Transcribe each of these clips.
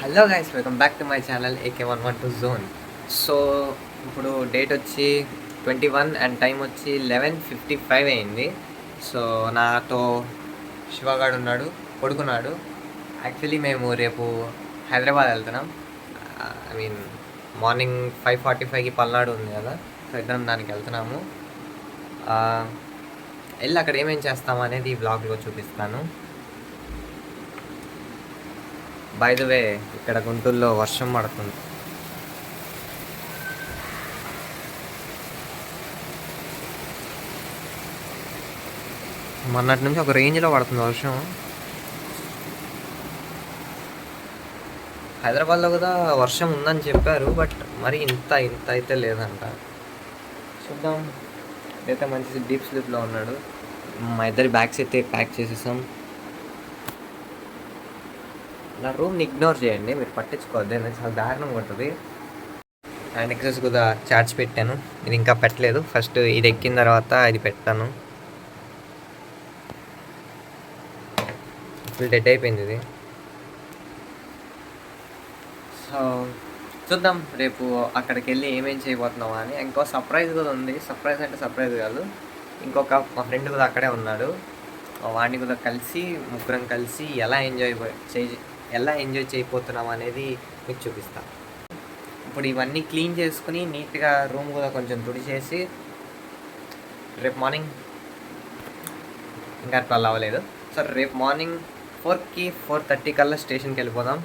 Hello guys, welcome back to my channel AK112 zone. So ఇప్పుడు date వచ్చి 21 and time వచ్చి 11:55 అయింది. So నాతో శివగాడు ఉన్నాడు, పడుకున్నాడు. యాక్చువల్లీ మేము రేపు హైదరాబాద్ వెళ్తున్నాం. ఐ మీన్ మార్నింగ్ 5:45కి పల్నాడు ఉంది కదా, సో ఇద్దరం దానికి వెళ్తున్నాము. వెళ్ళి అక్కడ ఏమేం చేస్తాము అనేది ఈ బ్లాగ్లో చూపిస్తాను. బై ద వే, ఇక్కడ గుంటూరులో వర్షం పడుతుంది. మొన్నటి నుంచి ఒక రేంజ్లో పడుతుంది వర్షం. హైదరాబాద్లో కూడా వర్షం ఉందని చెప్పారు, బట్ మరి ఇంత అయితే లేదంట. చూద్దాం. అయితే మంచి డీప్ స్లీప్లో ఉన్నాడు. మా ఇద్దరి బ్యాగ్స్ అయితే ప్యాక్ చేసేసాం. నా రూమ్ని ఇగ్నోర్ చేయండి, మీరు పట్టించుకోవద్దు, నేను చాలా దారుణంగా ఉంటుంది. అండ్ ఎక్సెస్ కూడా చార్జ్ పెట్టాను, ఇది ఇంకా పెట్టలేదు. ఫస్ట్ ఇది ఎక్కిన తర్వాత ఇది పెడతాను. ఫుల్ డెడ్ అయిపోయింది ఇది. సో చూద్దాం రేపు అక్కడికి వెళ్ళి ఏమేం చేయబోతున్నావా అని. ఇంకో సర్ప్రైజ్ కూడా ఉంది. సర్ప్రైజ్ అంటే సర్ప్రైజ్ కాదు, ఇంకొక మా ఫ్రెండ్ కూడా అక్కడే ఉన్నాడు. వాడిని కూడా కలిసి ముగ్గురం కలిసి ఎలా ఎంజాయ్ చేయబోతున్నాం అనేది మీకు చూపిస్తాను. ఇప్పుడు ఇవన్నీ క్లీన్ చేసుకుని నీట్గా రూమ్ కూడా కొంచెం తుడిచేసి రేపు మార్నింగ్ ఇంకా 12 అవ్వలేదు. సో రేపు మార్నింగ్ 4కి 4:30 కల్లా స్టేషన్కి వెళ్ళిపోదాం.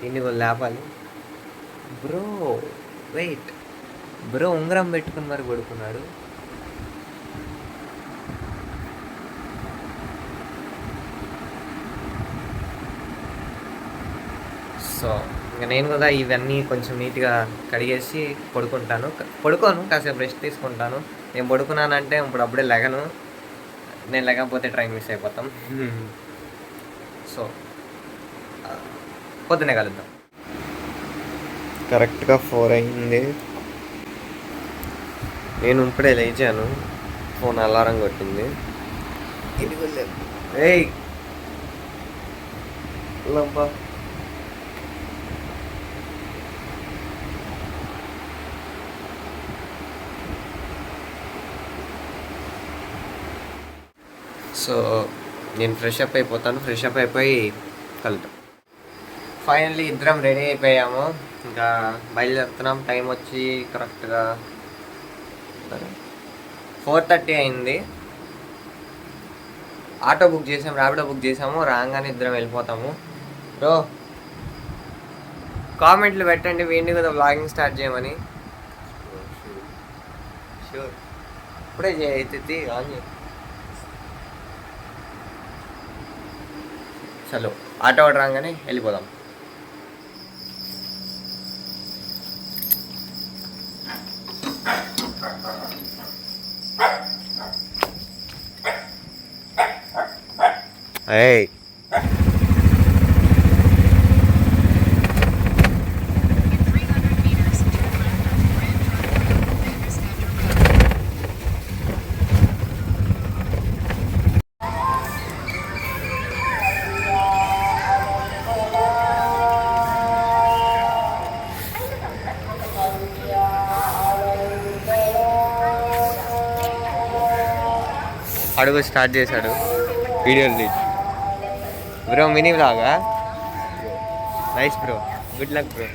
దీన్ని కూడా లేపాలి. బ్రో వెయిట్, బ్రో ఉంగరం పెట్టుకుని మరి పడుకున్నాడు. సో ఇంకా నేను కూడా ఇవన్నీ కొంచెం నీట్గా కడిగేసి పడుకోను, కాసేపు రెస్ట్ తీసుకుంటాను. నేను పడుకున్నానంటే ఇప్పుడు అప్పుడే లెగను. నేను లేకపోతే ట్రైన్ మిస్ అయిపోతాం. సో పొద్దునే కలుద్దాం. కరెక్ట్గా 4 అయింది. నేను ఇప్పుడే లేచాను, ఫోన్ అలారం కొట్టింది. ఏయ్ లంబా, సో నేను ఫ్రెష్ అప్ అయిపోతాను. ఫ్రెష్ అప్ అయిపోయి కలుద్దాం. ఫైనల్లీ ఇద్దరం రెడీ అయిపోయాము, ఇంకా బయలుదేరుతున్నాం. టైం వచ్చి కరెక్ట్గా 4:30 అయింది. ఆటో బుక్ చేసాము, ర్యాపిడో బుక్ చేసాము. రాగానే ఇద్దరం వెళ్ళిపోతాము. బ్రో కామెంట్లు పెట్టండి వీడిని కదా వ్లాగింగ్ స్టార్ట్ చేయమని. షూర్, ఇప్పుడే అయితే ఆన్ చేయి. చలో ఆటో రాగానే వెళ్ళిపోదాం. ఏయ్ అడుగు స్టార్ట్ చేశాడు వీడియోలు తీసి. బ్రో మినీ వ్లాగా? Nice bro, good luck bro.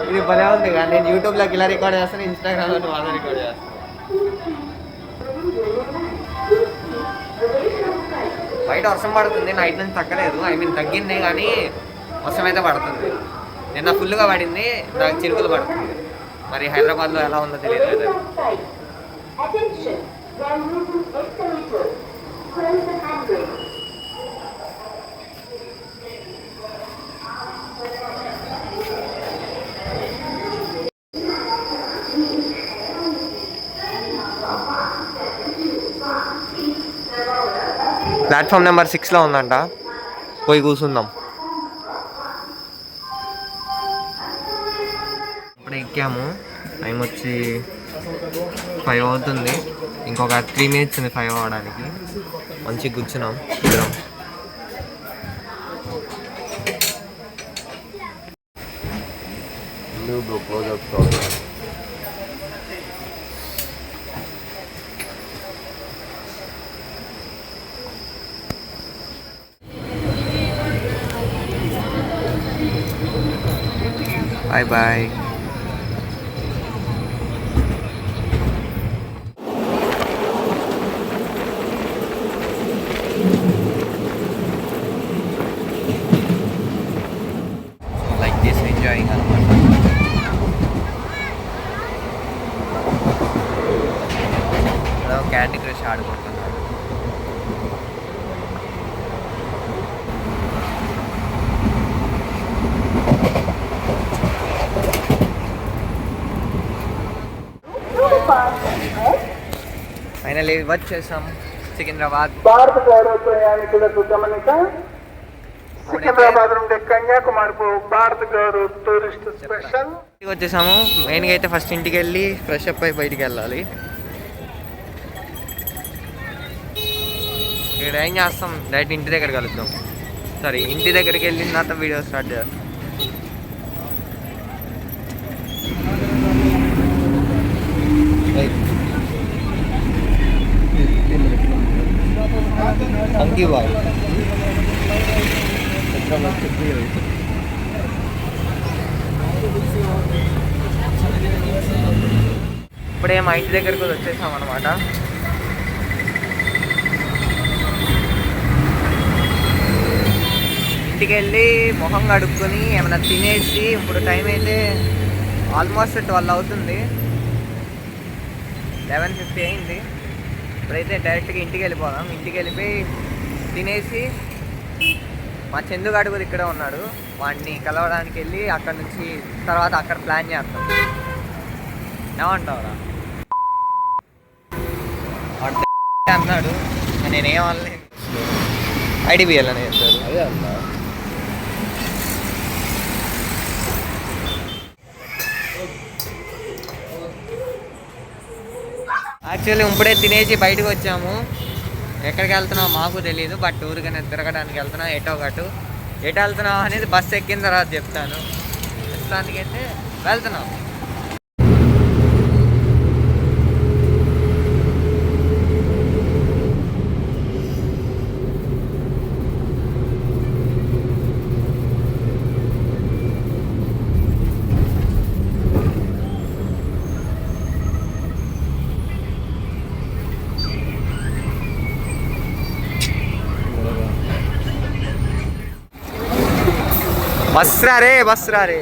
ఇది భలే ఉంది కానీ నేను యూట్యూబ్లోకి ఇలా రికార్డ్ చేస్తాను, ఇన్స్టాగ్రామ్లో వాళ్ళ రికార్డ్ చేస్తాను. బయట వర్షం పడుతుంది, నైట్ నుంచి తగ్గలేదు. ఐ మీన్ తగ్గింది కానీ వర్షం అయితే పడుతుంది. నిన్న ఫుల్గా పడింది, నాకు చిరుకులు పడుతుంది. మరి హైదరాబాద్లో ఎలా ఉందో తెలియదు కదా. ప్లాట్ఫామ్ నెంబర్ 6లో ఉందంట, పోయి కూర్చుందాం. ఇప్పుడు ఎక్కాము, టైం వచ్చి 5 అవుతుంది. ఇంకొక 3 minutes ఉంది 5 అవ్వడానికి. మంచిగా కూర్చున్నాం ఇద్దరం. Bye bye. Like this enjoying అనమాట. క్యాండీ క్రష్ ఆడుకుంటున్నాడు. ఫైనల్లీ వచ్చేసాం సికింద్రాబాద్. భారత గౌరవ ప్రయాణికులకు గమనిక, సికింద్రాబాద్ నుండి కన్యాకుమారికి భారత గౌరవ టూరిస్ట్ స్పెషల్. వచ్చేసాము. మెయిన్గా అయితే ఫస్ట్ ఇంటికి వెళ్ళి ఫ్రెష్ అప్ అయి బయటికి వెళ్ళాలి. ఇక్కడ ఏం చేస్తాం, డైరెక్ట్ ఇంటి దగ్గర కలుద్దాం. సారీ, ఇంటి దగ్గరికి వెళ్ళిన తర్వాత వీడియో స్టార్ట్ చేస్తాం. ఇప్పుడే మా ఇంటి దగ్గరకు వచ్చేసాం అన్నమాట. ఇంటికి వెళ్ళి మొహం కడుక్కొని ఏమైనా తినేసి, ఇప్పుడు టైం అయితే ఆల్మోస్ట్ 12 అవుతుంది, 11:50 అయింది. ఇప్పుడైతే డైరెక్ట్గా ఇంటికి వెళ్ళిపోదాం. ఇంటికి వెళ్ళిపోయి తినేసి, మా చందుగాడు కూడా ఇక్కడే ఉన్నాడు, వాడిని కలవడానికి వెళ్ళి అక్కడ నుంచి తర్వాత అక్కడ ప్లాన్ చేస్తాం. ఏమంటావురా? అన్నాడు, నేనేం అనలేదు. ఐడిబిఎల్ అని చెప్తారు. అదే అన్నా. యాక్చువల్లీ ఇప్పుడే తినేసి బయటకు వచ్చాము. ఎక్కడికి వెళ్తున్నావు మాకు తెలియదు, బట్ ఊరికైనా తిరగడానికి వెళ్తున్నాం. ఎటు వెళ్తున్నావు అనేది బస్సు ఎక్కిన తర్వాత చెప్తాను. ప్రస్తుతానికైతే వెళ్తున్నాం. బస్రా రే.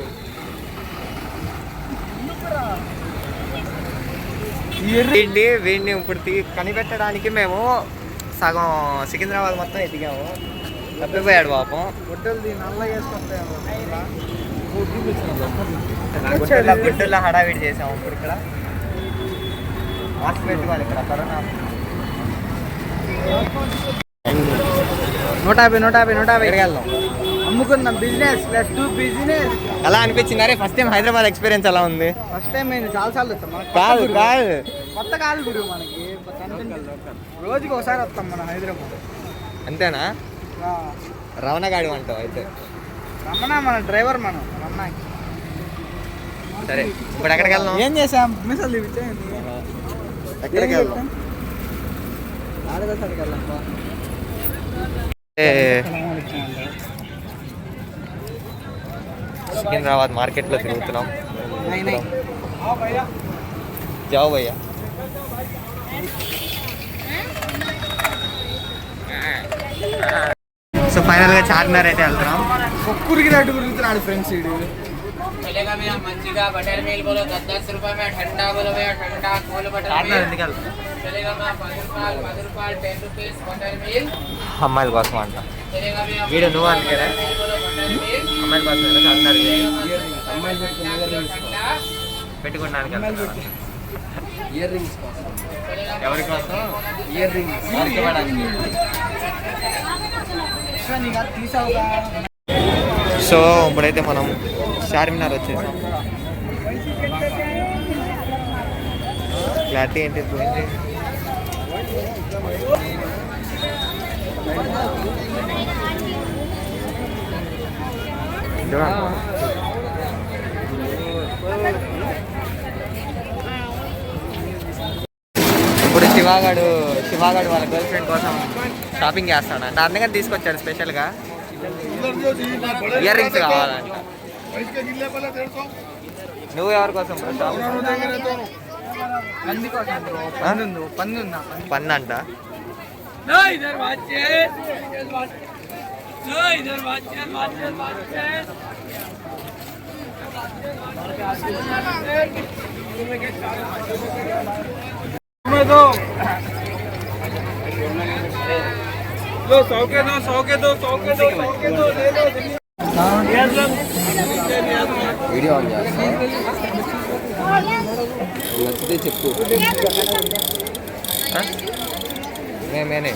వీడిని ఇప్పుడు కనిపెట్టడానికి మేము సగం సికింద్రాబాద్ మొత్తం ఎదిగాము. తప్పిపోయాడు పాపం. గుడ్డుల్లో హడావిడి చేసాము. ఇప్పుడు ఇక్కడ మాస్క్ పెట్టుకోవాలి. ఇక్కడ కరోనా 150 వెళ్దాం. అమ్ముకుందాం. Business, let's do business. ఎలా అనిపించింది? అరే ఫస్ట్ టైం హైదరాబాద్ ఎక్స్పీరియన్స్ ఎలా ఉంది? ఫస్ట్ టైం నేను చాలాసార్లు వస్తాం. కాదు కొత్త కాదు గురు, మనకి రోజుకి ఒకసారి వస్తాం మనం హైదరాబాద్. అంతేనా? రమణ గాడి అంటావు అయితే? రమణ మన డ్రైవర్, మనం రమణకి. సరే ఇప్పుడు ఎక్కడికి వెళ్దాం? ఏం చేసాం? మిసాలు ఎక్కడికి వెళ్దాం? ఆడదానికి వెళ్దాం. సికింద్రాబాద్ మార్కెట్లో తిరుగుతున్నాం. జావ్ భయ్యా. సో ఫైనల్గా చార్మినార్ అయితే వెళ్తున్నాం. ఒక్కరికి రెడ్డి గురించున్నాడు ఫ్రెండ్స్. వీడు అమ్మాయిల కోసం అంట. వీడు నువ్వు అందుకేనా? అమ్మాయిల కోసం చార్మినార్ పెట్టుకోవడానికి. ఇయర్ రింగ్స్ కోసం. ఎవరి కోసం? Ear rings తీసావుగా. సో ఇప్పుడైతే మనం చార్మినార్ వచ్చేసాం. క్లారిటీ ఏంటి పోయింది. ఇప్పుడు శివాగాడు వాళ్ళ గర్ల్ ఫ్రెండ్ కోసం షాపింగ్ చేస్తాడంట, అందుకని తీసుకొచ్చాడు స్పెషల్గా. ఇయర్ రింగ్స్ కావాలంట. నువ్వు ఎవరి కోసం పన్ను అంట. వీడియో ఆన్ చేస్తా, నచ్చితే చెప్పు. మేమేనే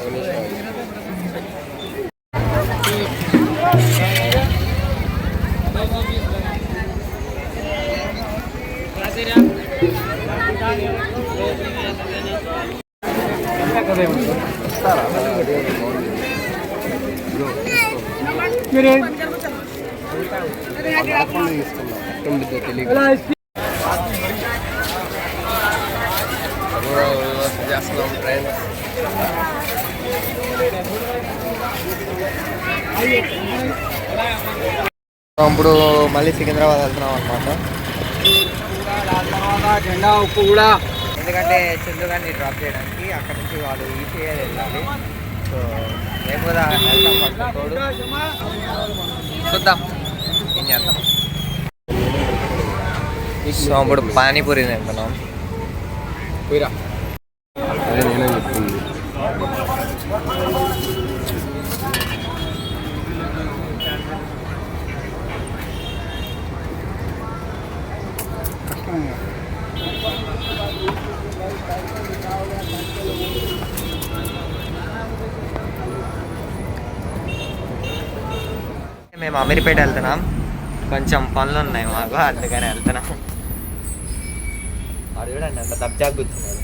ఇప్పుడు మళ్ళీ సికింద్రాబాద్ వెళ్తున్నాం అనమాట. జెండా ఉప్పు కూడా, ఎందుకంటే చందు గారిని డ్రాప్ చేయడానికి అక్కడ నుంచి వాళ్ళు ఈసీఏ వెళ్ళాలి. సో మేము కూడా వెళ్తాం తోడు. చూద్దాం ఏం చేద్దాం. సో ఇప్పుడు పానీపూరి తింటున్నాం. పోయిరా, అదే నేనే చెప్తుంది. మేము అమీర్పేట వెళ్తున్నాం, కొంచెం పనులు ఉన్నాయి మాకు, అందుకని వెళ్తున్నాం. వాడు చూడండి అంత దబ్జాగా కూర్చున్నాడు.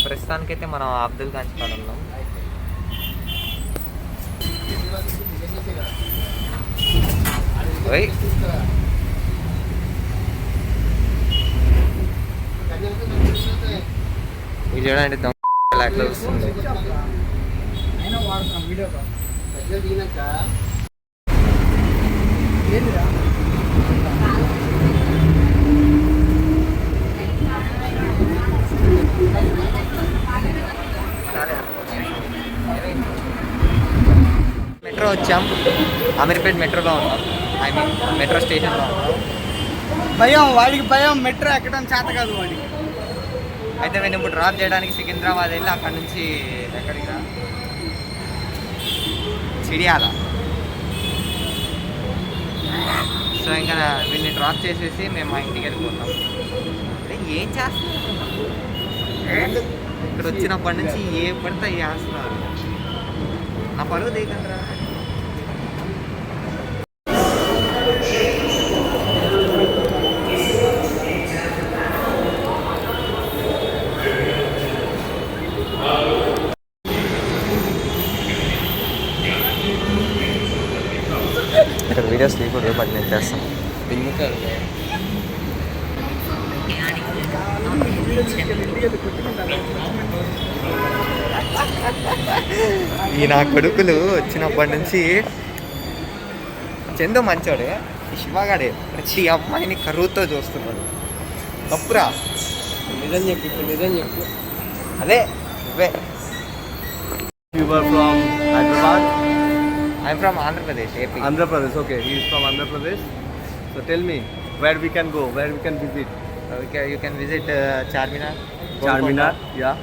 ప్రస్తుతానికైతే మనం అబ్దుల్ గంజ్ కాడ ఉన్నాం. ఓయ్ ఇది చూడండి దొంగ ఎట్లా వస్తుంది. మెట్రో వచ్చాం, అమీర్పేట్ మెట్రోలో ఉన్నాం. ఐ మీన్ మెట్రో స్టేషన్లో ఉన్నాం. వాడికి భయం, మెట్రో ఎక్కడం చేత కాదు వాడికి. అయితే మేము ఇప్పుడు డ్రాప్ చేయడానికి సికింద్రాబాద్ వెళ్ళి అక్కడ నుంచి ఎక్కడికి రా చిడియాల. సో ఇంకా వీళ్ళని డ్రాప్ చేసేసి మేము మా ఇంటికి వెళ్ళిపోతాం. ఏం చేస్తున్నాం ఇక్కడ వచ్చినప్పటి నుంచి ఏ పడితే చేస్తున్నారు. నా పరుగు దిగండ్రా. ఇక్కడ వీడియోస్ తీయకూడదు, బట్ నేను చేస్తాను. ఈ నా కొడుకులు వచ్చినప్పటి నుంచి చందు మంచోడే, ఈ శివగాడే ప్రతి అమ్మాయిని కరువుతో చూస్తున్నాడు. తప్పురా, నిజం చెప్పు, ఇప్పుడు నిజం చెప్పు. అదే నువ్వే. You were from Hyderabad? I'm from Andhra Pradesh, AP. Andhra Pradesh, okay. He is from Andhra Pradesh. So tell me, where we can go, where we can visit? You can visit Charminar. Charminar, yeah.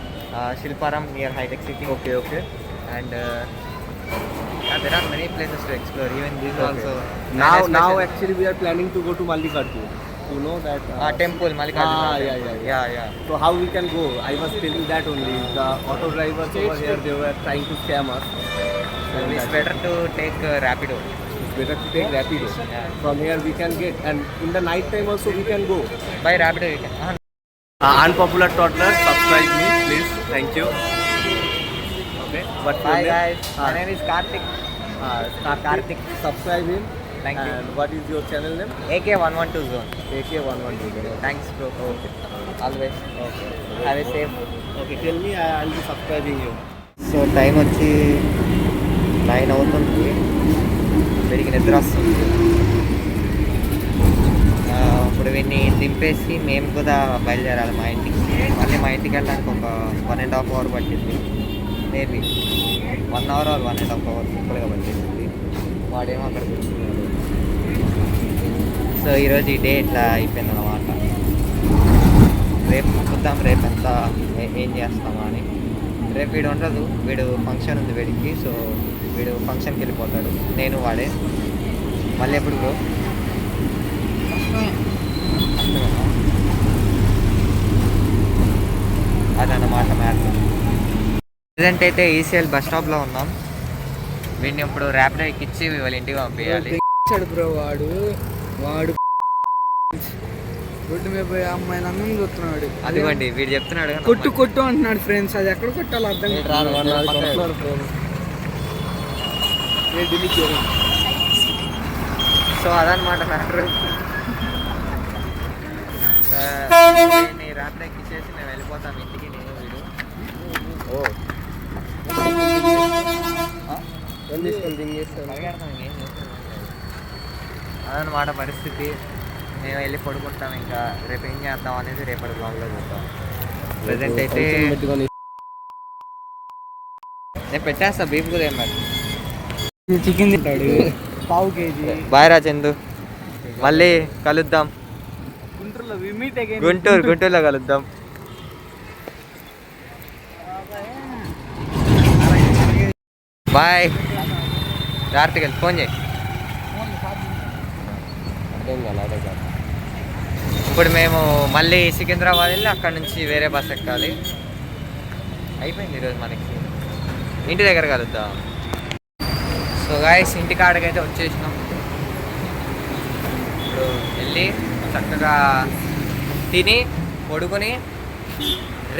Shilparam near High Tech City. Okay, okay. And there are many places to explore. Even this Okay. also. Now especially- actually we are planning to go to Mallikarjun. You know that? Temple Mallikarjuna yeah yeah So how we can go? I was telling that only. The auto drivers over here, they were trying to scam us. And it's better to take Rapido it's better to take Rapido. Yeah. From here we can get, and in the night time also we can go. By Rapido you can Unpopular toddler, subscribe me, please. Thank you. Okay. But Bye guys. My name is Karthik. Karthik. Subscribe him. Thank you. And what is your channel name? AK112 zone. AK112. Thanks bro. Okay. Always. Okay. Have a safe. Okay. Tell me, I'll be subscribing you. So time వచ్చి 9 అవుతుంది. వీడికి నిద్ర వస్తుంది. ఇప్పుడు వీడిని దింపేసి మేము కూడా బయలుదేరాలి మా ఇంటికి. మళ్ళీ మా ఇంటికి వెళ్ళడానికి ఒక 1.5 hour పట్టింది. మేబీ 1 hour or 1.5 hour సింపుల్గా పట్టేసింది. వాడేమో అక్కడ కూర్చున్నాడు. సో ఈరోజు ఈ డే ఇట్లా అయిపోయింది అన్నమాట. రేపు చూద్దాం రేపు ఎంత ఏం చేస్తామా అని. రేపు వీడు ఉండదు, వీడు ఫంక్షన్ ఉంది వీడికి. సో వీడు ఫంక్షన్కి వెళ్ళిపోతాడు, నేను వాడే. మళ్ళీ ఎప్పుడు బ్రో? అదన్నమాట మ్యాటర్. ప్రజెంట్ అయితే ఈసీఎల్ బస్ స్టాప్లో ఉన్నాం. వీడిని ఇప్పుడు ర్యాపిడో ఎక్కిచ్చి వాళ్ళ ఇంటికి పంపించాలి. బ్రో వాడు రోడ్డు మీద పోయి అమ్మాయిని అందరం చూస్తున్నాడు. అదిగోండి వీడు చెప్తున్నాడు కదా, కొట్టు కొట్టు అంటున్నాడు ఫ్రెండ్స్. అది ఎక్కడ కొట్టాలో అర్థం సో అదనమాట మ్యాటర్. ర్యాపిడో ఎక్కిచ్చేసి మేము వెళ్ళిపోతాం ఇంటికి, నేను వీడు. అదనమాట పరిస్థితి. మేము వెళ్ళి పడుకుంటాం. ఇంకా రేపు ఏం చేద్దాం అనేది రేపటి బ్లాగ్లో చూద్దాం. ప్రజెంట్ అయితే నేను పెట్టేస్తా బీఫ్ కూడా ఏం మరి. చికెన్ తింటాడు 1/2 kg. బాయ్ రా చందు, మళ్ళీ కలుద్దాం. గుంటూరులో we meet again. గుంటూరులో కలుద్దాం. బాయ్. జాగ్రత్తగా ఫోన్ చేయి. ఇప్పుడు మేము మళ్ళీ సికింద్రాబాద్ వెళ్ళి అక్కడ నుంచి వేరే బస్ ఎక్కాలి. అయిపోయింది ఈరోజు మనకి. ఇంటి దగ్గర కలుద్దాం. సో గాయస్ ఇంటి కాడకైతే వచ్చేసినాం. ఇప్పుడు వెళ్ళి చక్కగా తిని పడుకొని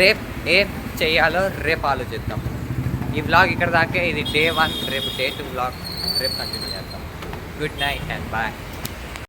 రేపు ఏం చెయ్యాలో రేపు ఆలోచిద్దాం. ఈ వ్లాగ్ ఇక్కడ దాకా. ఇది Day 1. రేపు Day 2 వ్లాగ్ రేపు కంటిన్యూ చేద్దాం. Good night and bye.